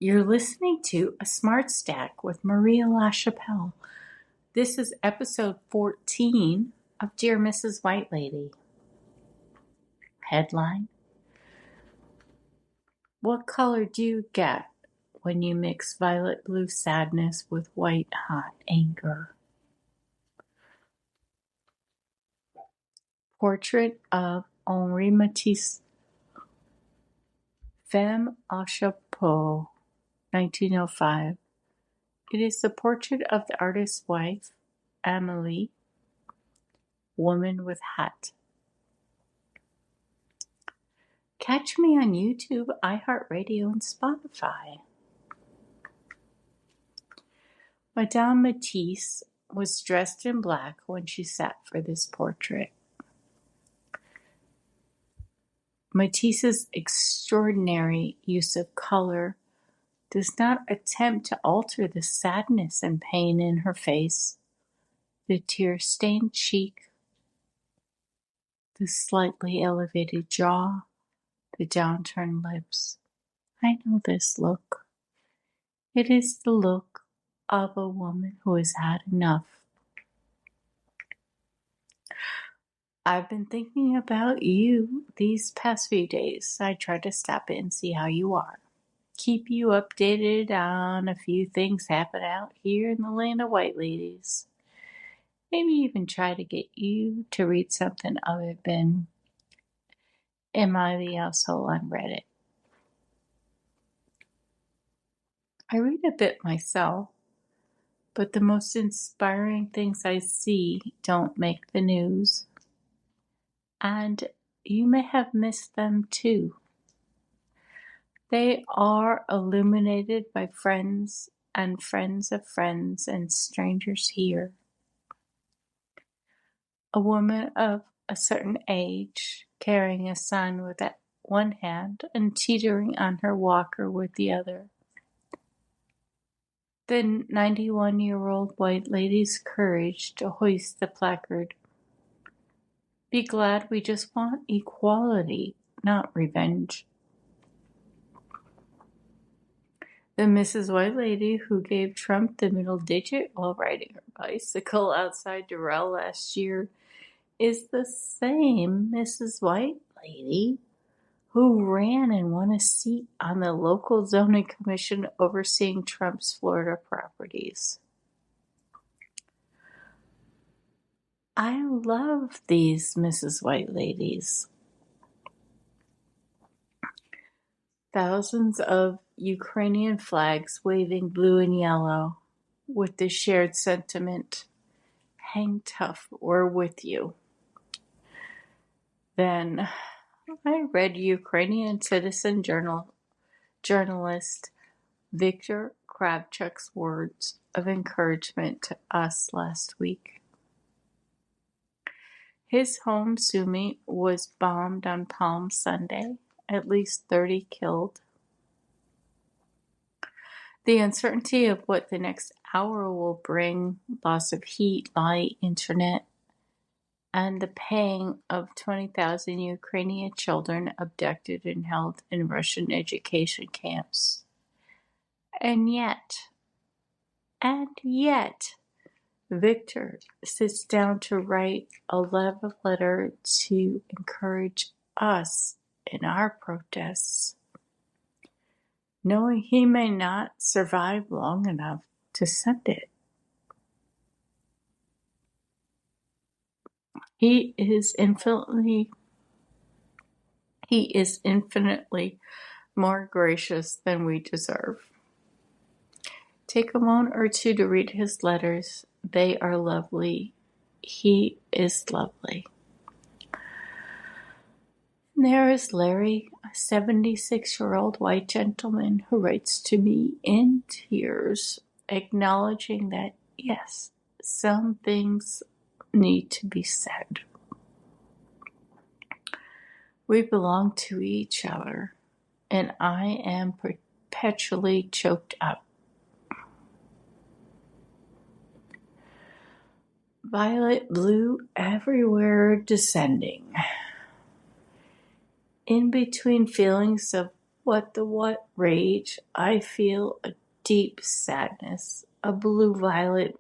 You're listening to A Smart Stack with Maria LaChapelle. This is episode 14 of Dear Mrs. Whitelady. Headline: What color do you get when you mix violet blue sadness with white hot anger? Portrait of Henri Matisse, Femme à Chapeau, 1905. It is the portrait of the artist's wife, Amélie, woman with hat. Catch me on YouTube, iHeartRadio, and Spotify. Madame Matisse was dressed in black when she sat for this portrait. Matisse's extraordinary use of color does not attempt to alter the sadness and pain in her face, the tear-stained cheek, the slightly elevated jaw, the downturned lips. I know this look. It is the look of a woman who has had enough. I've been thinking about you these past few days. I tried to stop it and see how you are. Keep you updated on a few things happening out here in the land of white ladies. Maybe even try to get you to read something other than Am I the Asshole on Reddit. I read a bit myself, but the most inspiring things I see don't make the news. And you may have missed them too. They are illuminated by friends and friends of friends and strangers here. A woman of a certain age, carrying a son with one hand and teetering on her walker with the other. The 91-year-old white lady's courage to hoist the placard. Be glad we just want equality, not revenge. The Mrs. White Lady who gave Trump the middle digit while riding her bicycle outside Durrell last year is the same Mrs. White Lady who ran and won a seat on the local zoning commission overseeing Trump's Florida properties. I love these Mrs. White Ladies. Thousands of Ukrainian flags waving blue and yellow with the shared sentiment, hang tough, we're with you. Then I read Ukrainian citizen journalist Viktor Kravchuk's words of encouragement to us last week. His home, Sumy, was bombed on Palm Sunday, at least 30 killed. The uncertainty of what the next hour will bring, loss of heat, light, internet, and the paying of 20,000 Ukrainian children abducted and held in Russian education camps. And yet, Victor sits down to write a love letter to encourage us in our protests, knowing he may not survive long enough to send it. He is infinitely more gracious than we deserve. Take a moment or two to read his letters. They are lovely. He is lovely. And there is Larry, a 76-year-old white gentleman who writes to me in tears, acknowledging that, yes, some things need to be said. We belong to each other, and I am perpetually choked up. Violet blue everywhere descending. In between feelings of What the what rage? I feel a deep sadness, a violet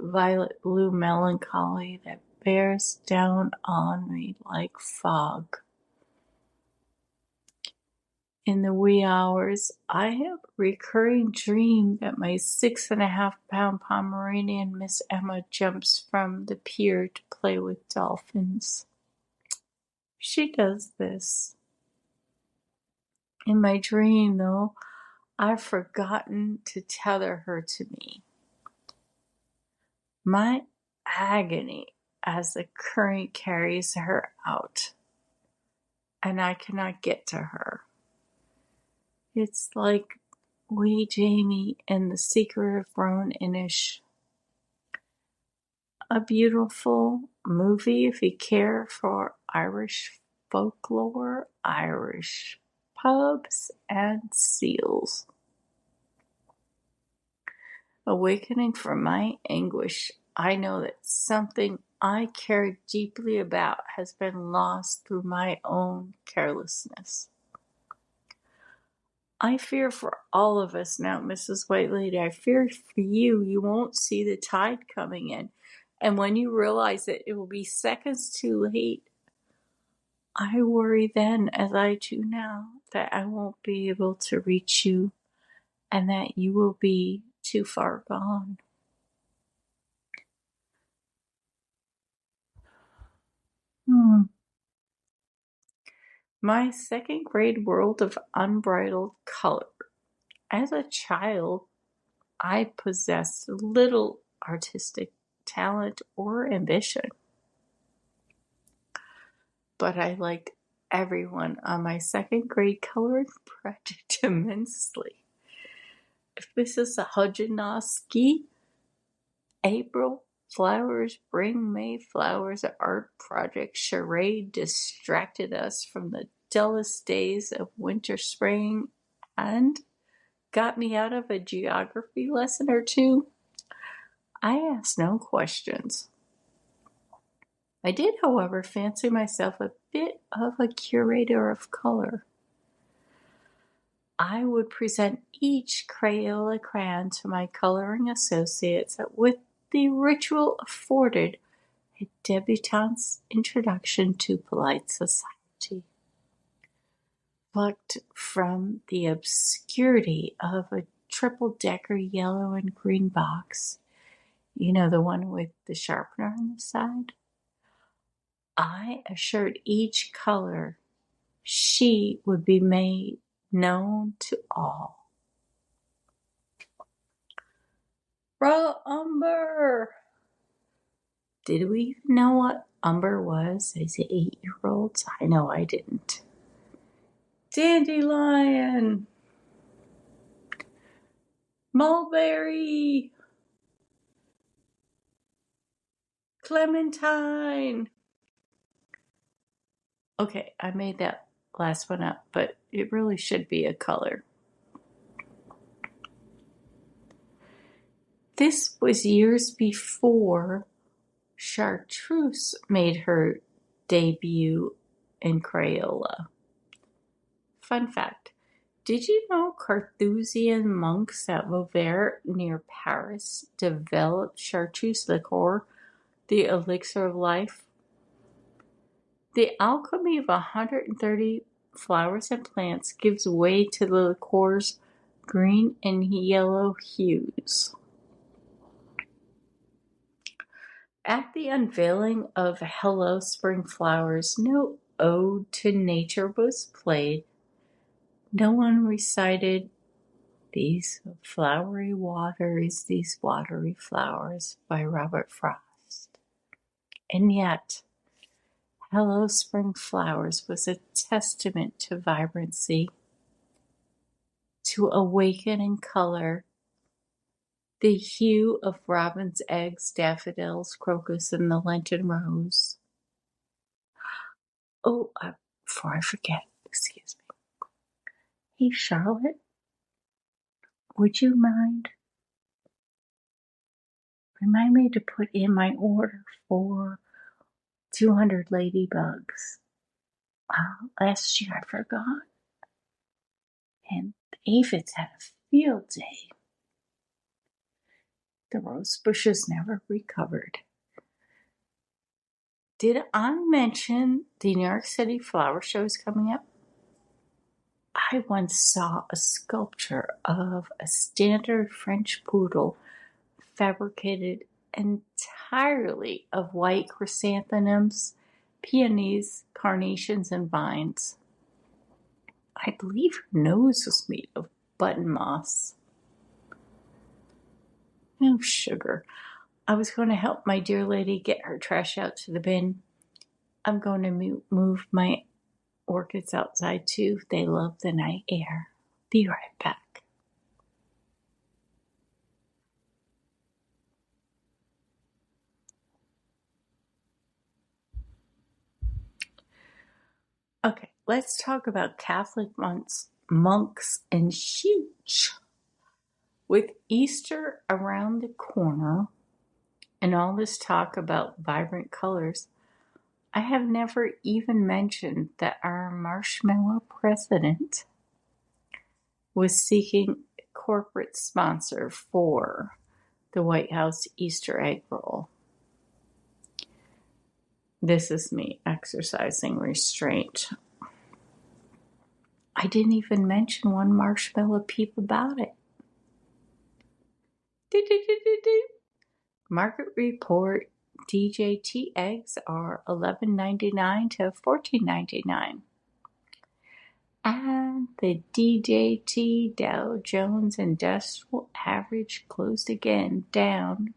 blue melancholy that bears down on me like fog. In the wee hours, I have a recurring dream that my 6.5-pound Pomeranian Miss Emma jumps from the pier to play with dolphins. She does this. In my dream, though, I've forgotten to tether her to me. My agony as the current carries her out, and I cannot get to her. It's like wee Jamie in The Secret of Roan Inish. A beautiful movie if you care for Irish folklore, Irish pubs, and seals. Awakening from my anguish, I know that something I care deeply about has been lost through my own carelessness. I fear for all of us now, Mrs. White Lady. I fear for you. You won't see the tide coming in. And when you realize that it will be seconds too late, I worry then, as I do now, that I won't be able to reach you and that you will be too far gone. My second grade world of unbridled color. As a child, I possessed little artistic talent or ambition, but I liked everyone on my second grade coloring project immensely. Mrs. Hodjanowski, April Flowers Bring May Flowers art project charade distracted us from the dullest days of winter spring and got me out of a geography lesson or two. I asked no questions. I did, however, fancy myself a bit of a curator of color. I would present each Crayola crayon to my coloring associates with the ritual afforded a debutante's introduction to polite society. Plucked from the obscurity of a triple-decker yellow and green box, you know, the one with the sharpener on the side, I assured each color she would be made known to all. Raw umber! Did we even know what umber was as 8-year-olds? I know I didn't. Dandelion! Mulberry! Clementine! Okay, I made that last one up, but it really should be a color. This was years before Chartreuse made her debut in Crayola. Fun fact, did you know Carthusian monks at Vauvert near Paris developed Chartreuse liqueur, the elixir of life? The alchemy of 130 flowers and plants gives way to the liqueur's green and yellow hues. At the unveiling of Hello Spring Flowers, no ode to nature was played. No one recited These Flowery Waters, These Watery Flowers by Robert Frost. And yet, Hello Spring Flowers was a testament to vibrancy, to awaken in color, the hue of robin's eggs, daffodils, crocus, and the Lenten rose. Oh, before I forget, excuse me. Hey, Charlotte, would you remind me to put in my order for 200 ladybugs? Last year I forgot. And aphids had a field day. The rose bushes never recovered. Did I mention the New York City Flower Show is coming up? I once saw a sculpture of a standard French poodle fabricated entirely of white chrysanthemums, peonies, carnations, and vines. I believe her nose was made of button moss. No sugar. I was going to help my dear lady get her trash out to the bin. I'm going to move my orchids outside too. They love the night air. Be right back. Okay, let's talk about Catholic monks and sheesh. With Easter around the corner and all this talk about vibrant colors, I have never even mentioned that our marshmallow president was seeking a corporate sponsor for the White House Easter egg roll. This is me exercising restraint. I didn't even mention one marshmallow peep about it. Market report: DJT eggs are $11.99 to $14.99. And the DJT Dow Jones Industrial Average closed again, down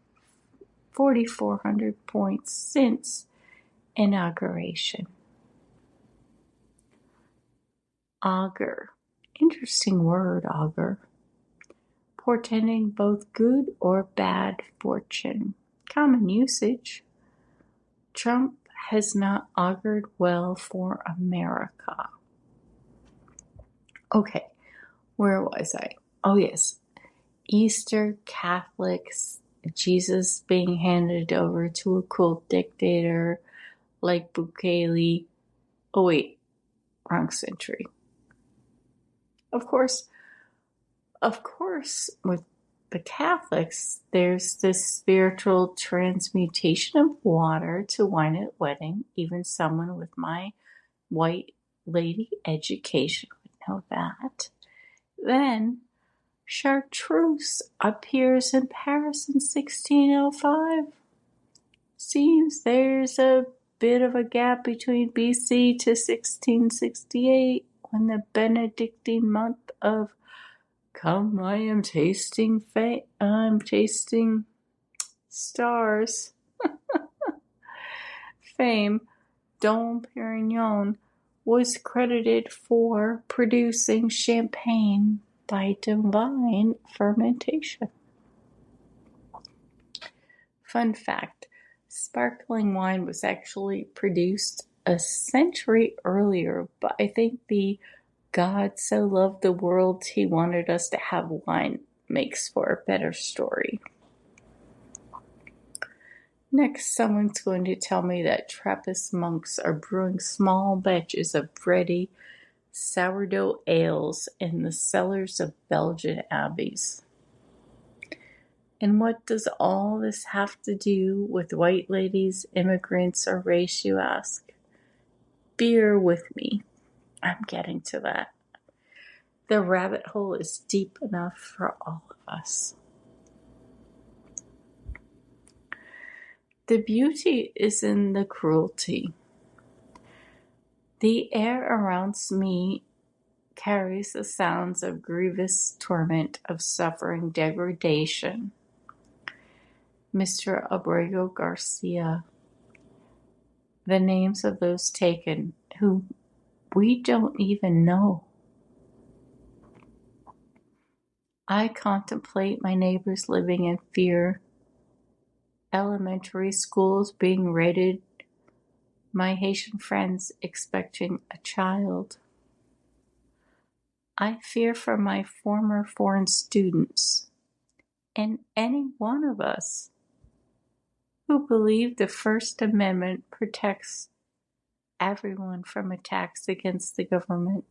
4,400 points since inauguration. Augur. Interesting word, augur. Portending both good or bad fortune. Common usage. Trump has not augured well for America. Okay, where was I? Oh yes, Easter, Catholics, Jesus being handed over to a cool dictator like Bukele. Oh wait, wrong century. Of course, with the Catholics, there's this spiritual transmutation of water to wine at wedding. Even someone with my white lady education would know that. Then chartreuse appears in Paris in 1605. Seems there's a bit of a gap between BC to 1668 when the Benedictine month of Come, I'm tasting stars. Fame, Dom Perignon was credited for producing champagne by divine fermentation. Fun fact, sparkling wine was actually produced a century earlier, but I think the God so loved the world he wanted us to have wine makes for a better story. Next, someone's going to tell me that Trappist monks are brewing small batches of bready sourdough ales in the cellars of Belgian abbeys. And what does all this have to do with white ladies, immigrants, or race, you ask? Bear with me. I'm getting to that. The rabbit hole is deep enough for all of us. The beauty is in the cruelty. The air around me carries the sounds of grievous torment, of suffering, degradation. Mr. Abrego Garcia. The names of those taken who we don't even know. I contemplate my neighbors living in fear, elementary schools being raided, my Haitian friends expecting a child. I fear for my former foreign students and any one of us who believe the First Amendment protects everyone from attacks against the government.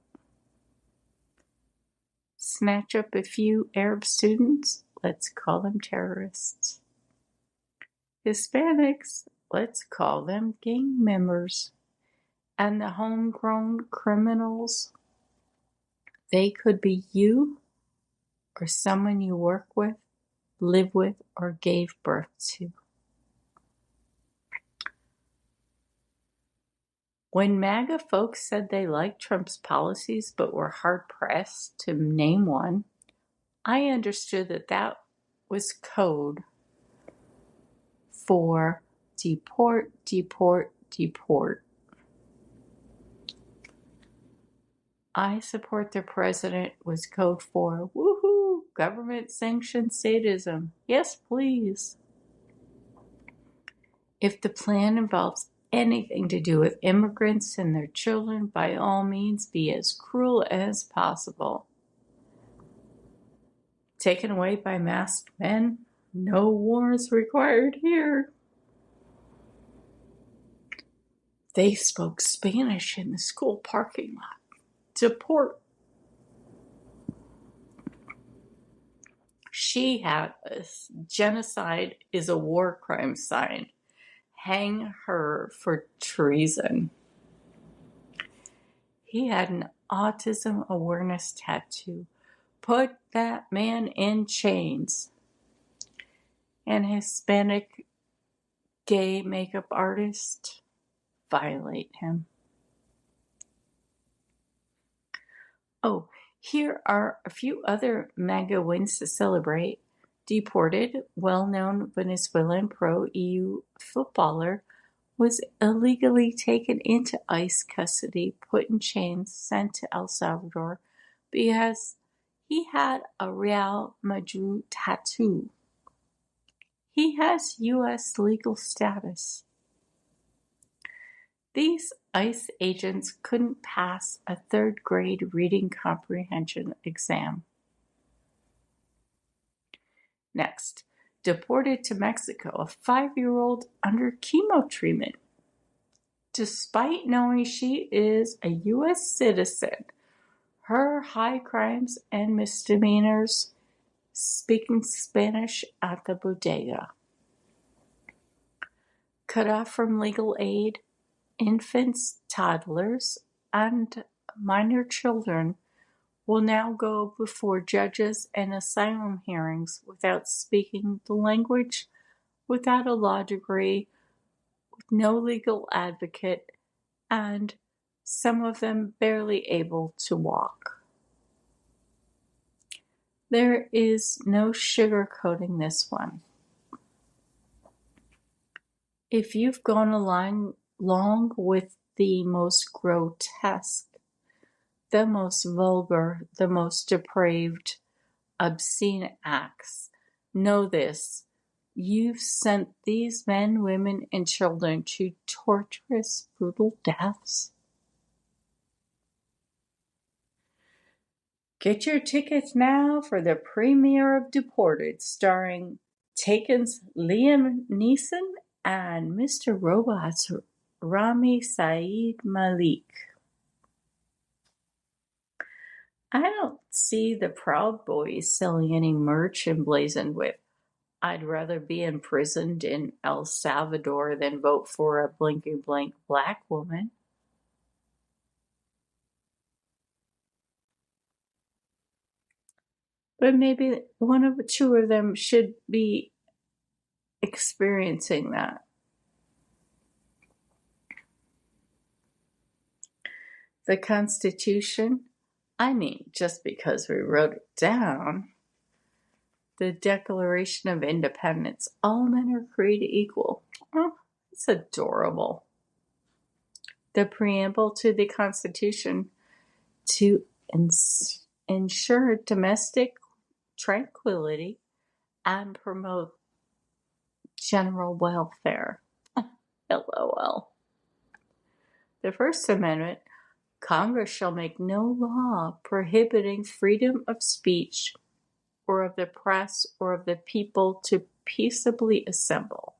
snatch up a few Arab students, let's call them terrorists. Hispanics, let's call them gang members. And the homegrown criminals, they could be you or someone you work with, live with, or gave birth to. When MAGA folks said they liked Trump's policies but were hard-pressed to name one, I understood that was code for deport, deport, deport. I support the president was code for woohoo, government-sanctioned sadism. Yes, please. If the plan involves anything to do with immigrants and their children, by all means be as cruel as possible. Taken away by masked men, no wars required here. They spoke Spanish in the school parking lot. Deport. She had a genocide is a war crime sign. Hang her for treason. He had an autism awareness tattoo. Put that man in chains. An Hispanic gay makeup artist, violate him. Oh, here are a few other MAGA wins to celebrate. Deported, well-known Venezuelan pro-EU footballer was illegally taken into ICE custody, put in chains, sent to El Salvador because he had a Real Madrid tattoo. He has U.S. legal status. These ICE agents couldn't pass a third-grade reading comprehension exam. Next, deported to Mexico, a 5-year-old under chemo treatment. Despite knowing she is a U.S. citizen, her high crimes and misdemeanors, speaking Spanish at the bodega. Cut off from legal aid, infants, toddlers, and minor children will now go before judges and asylum hearings without speaking the language, without a law degree, with no legal advocate, and some of them barely able to walk. There is no sugarcoating this one. If you've gone along with the most grotesque, the most vulgar, the most depraved, obscene acts, know this: you've sent these men, women, and children to torturous, brutal deaths. Get your tickets now for the premiere of Deported, starring Taken's Liam Neeson and Mr. Robot's Rami Saeed Malik. I don't see the Proud Boys selling any merch emblazoned with "I'd rather be imprisoned in El Salvador than vote for a blinky-blank black woman." But maybe one of the two of them should be experiencing that. The Constitution, I mean, just because we wrote it down. The Declaration of Independence, all men are created equal. Oh, it's adorable. The preamble to the Constitution, to ensure domestic tranquility and promote general welfare. LOL. The First Amendment, Congress shall make no law prohibiting freedom of speech or of the press or of the people to peaceably assemble,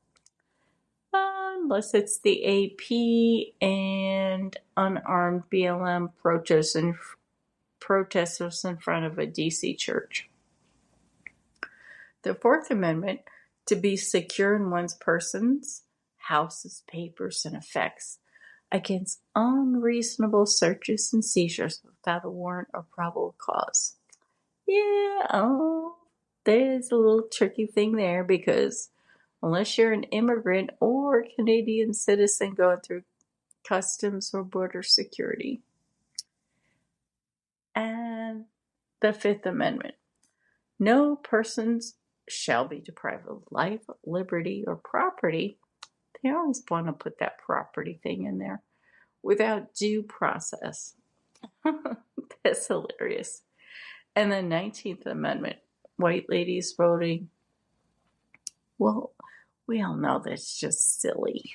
unless it's the AP and unarmed BLM protesters in front of a D.C. church. The Fourth Amendment, to be secure in one's persons, houses, papers, and effects against unreasonable searches and seizures without a warrant or probable cause. Yeah, there's a little tricky thing there, because unless you're an immigrant or Canadian citizen going through customs or border security. And the Fifth Amendment. No persons shall be deprived of life, liberty, or property. They always want to put that property thing in there. Without due process. That's hilarious. And the 19th Amendment. White ladies voting. Well, we all know that's just silly.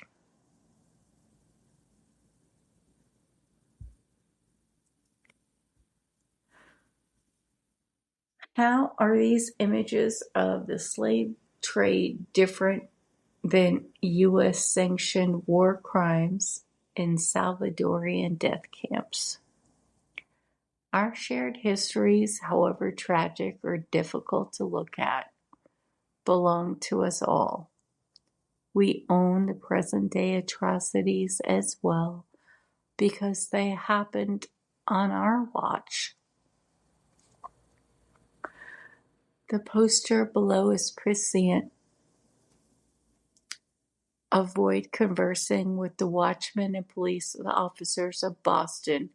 How are these images of the slave trade different than U.S.-sanctioned war crimes in Salvadorian death camps? Our shared histories, however tragic or difficult to look at, belong to us all. We own the present-day atrocities as well, because they happened on our watch. The poster below is prescient. Avoid conversing with the watchmen and police officers of Boston,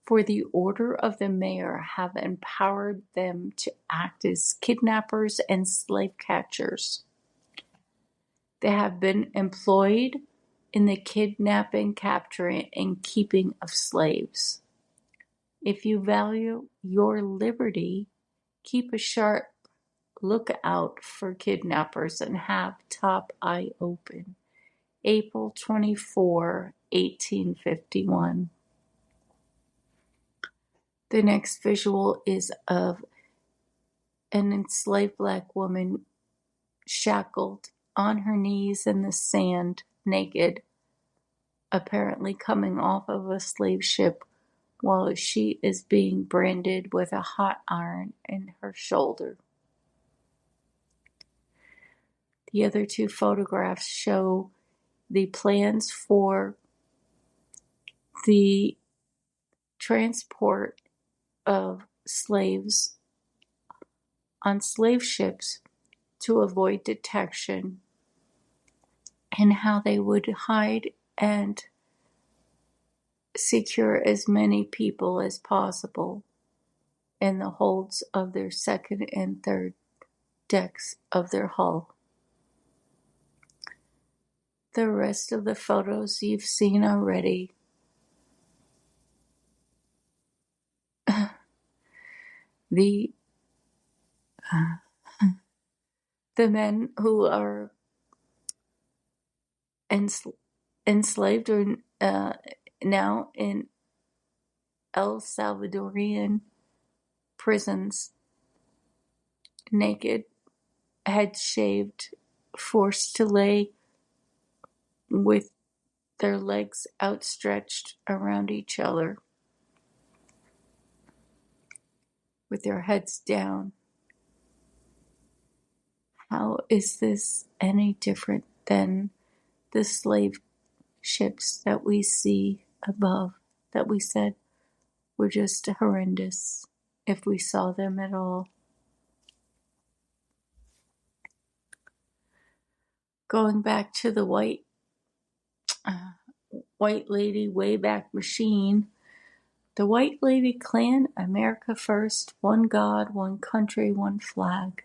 for the order of the mayor have empowered them to act as kidnappers and slave catchers. They have been employed in the kidnapping, capturing, and keeping of slaves. If you value your liberty, keep a sharp lookout for kidnappers and have top eye open. April 24, 1851. The next visual is of an enslaved black woman shackled on her knees in the sand, naked, apparently coming off of a slave ship, while she is being branded with a hot iron in her shoulder. The other two photographs show the plans for the transport of slaves on slave ships to avoid detection, and how they would hide and secure as many people as possible in the holds of their second and third decks of their hull. The rest of the photos you've seen already. The men who are enslaved are now in El Salvadorian prisons, naked, heads shaved, forced to lay with their legs outstretched around each other, with their heads down. How is this any different than the slave ships that we see above, that we said were just horrendous if we saw them at all? Going back to the white lady Wayback Machine, the White Lady Clan, America First, one God, one country, one flag.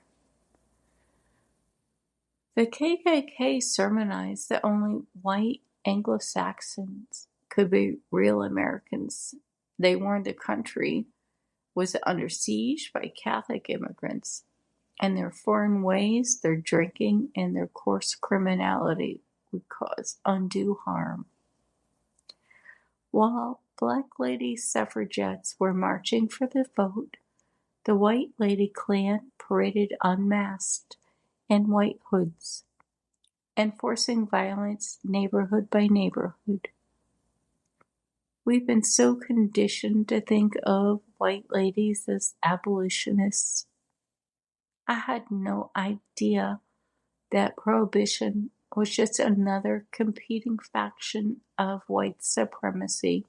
The KKK sermonized that only white Anglo-Saxons could be real Americans. They warned the country was under siege by Catholic immigrants, and their foreign ways, their drinking, and their coarse criminality would cause undue harm. While Black Lady suffragettes were marching for the vote, the White Lady Clan paraded unmasked in white hoods, enforcing violence neighborhood by neighborhood. We've been so conditioned to think of white ladies as abolitionists. I had no idea that Prohibition was just another competing faction of white supremacy.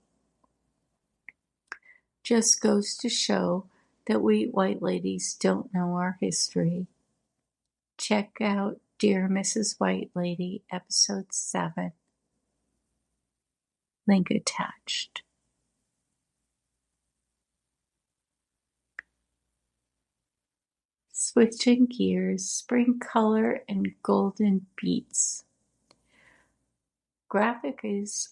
Just goes to show that we white ladies don't know our history. Check out Dear Mrs. White Lady, Episode 7. Link attached. Switching gears, spring color and golden beets. Graphic is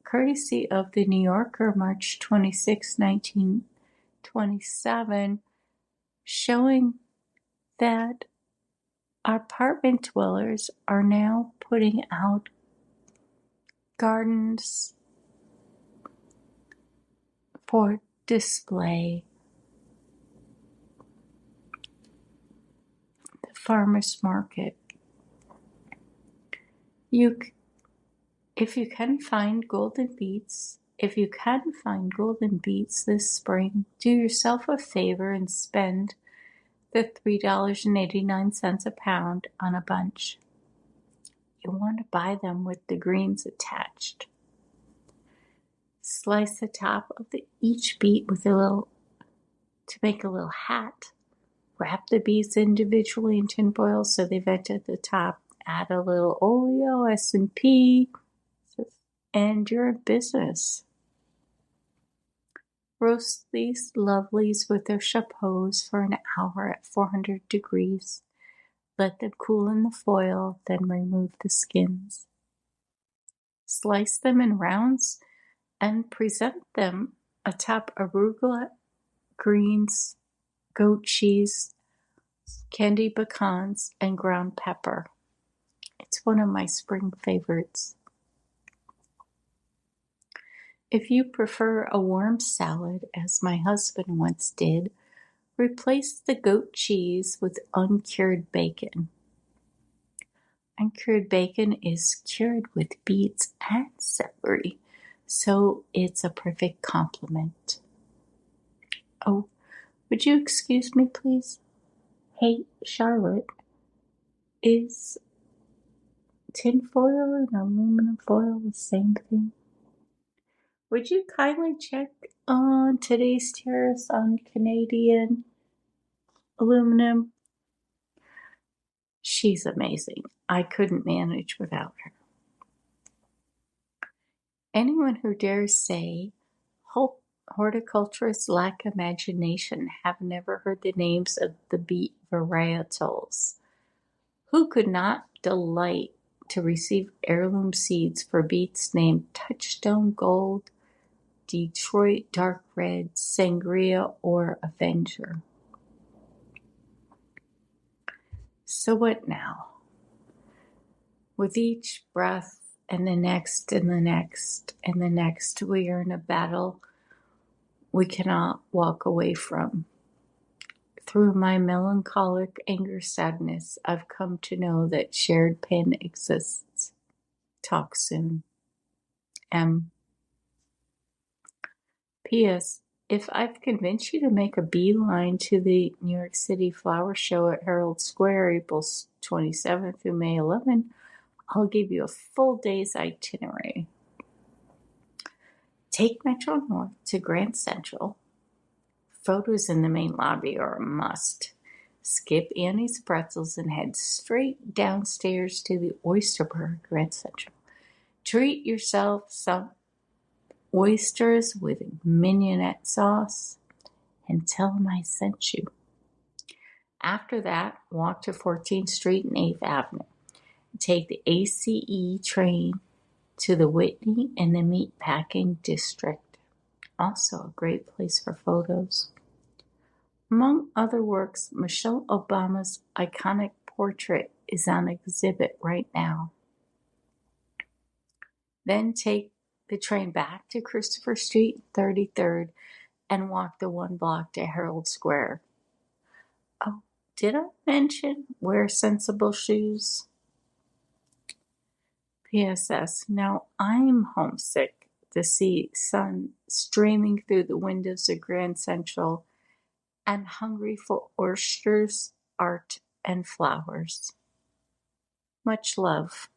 courtesy of the New Yorker, March 26, 1927, showing that apartment dwellers are now putting out gardens for display. The farmer's market. If you can find golden beets this spring, do yourself a favor and spend the $3.89 a pound on a bunch. You want to buy them with the greens attached. Slice the top of each beet to make a little hat. Wrap the beets individually in tin foil so they vent at the top. Add a little oleo, S&P, and you're in business. Roast these lovelies with their chapeaux for an hour at 400 degrees. Let them cool in the foil, then remove the skins. Slice them in rounds and present them atop arugula, greens, goat cheese, candied pecans, and ground pepper. It's one of my spring favorites. If you prefer a warm salad, as my husband once did, replace the goat cheese with uncured bacon. Uncured bacon is cured with beets and celery, so it's a perfect complement. Oh, would you excuse me, please? Hey, Charlotte, is tinfoil and aluminum foil the same thing? Would you kindly check on today's tariffs on Canadian aluminum? She's amazing. I couldn't manage without her. Anyone who dares say horticulturists lack imagination have never heard the names of the beet varietals. Who could not delight to receive heirloom seeds for beets named Touchstone Gold, Detroit Dark Red, Sangria, or Avenger? So what now? With each breath and the next and the next and the next, we are in a battle we cannot walk away from. Through my melancholic anger sadness, I've come to know that shared pain exists. Talk soon. M. P.S. If I've convinced you to make a beeline to the New York City Flower Show at Herald Square, April 27th through May 11th, I'll give you a full day's itinerary. Take Metro North to Grand Central. Photos in the main lobby are a must. Skip Annie's Pretzels and head straight downstairs to the Oyster Bar at Grand Central. Treat yourself some oysters with mignonette sauce and tell them I sent you. After that, walk to 14th Street and 8th Avenue. Take the ACE train to the Whitney and the Meatpacking District. Also a great place for photos. Among other works, Michelle Obama's iconic portrait is on exhibit right now. Then take the train back to Christopher Street, 33rd, and walk the 1 block to Herald Square. Oh, did I mention wear sensible shoes? PSS. Now I'm homesick the sun streaming through the windows of Grand Central, and hungry for oysters, art, and flowers. Much love.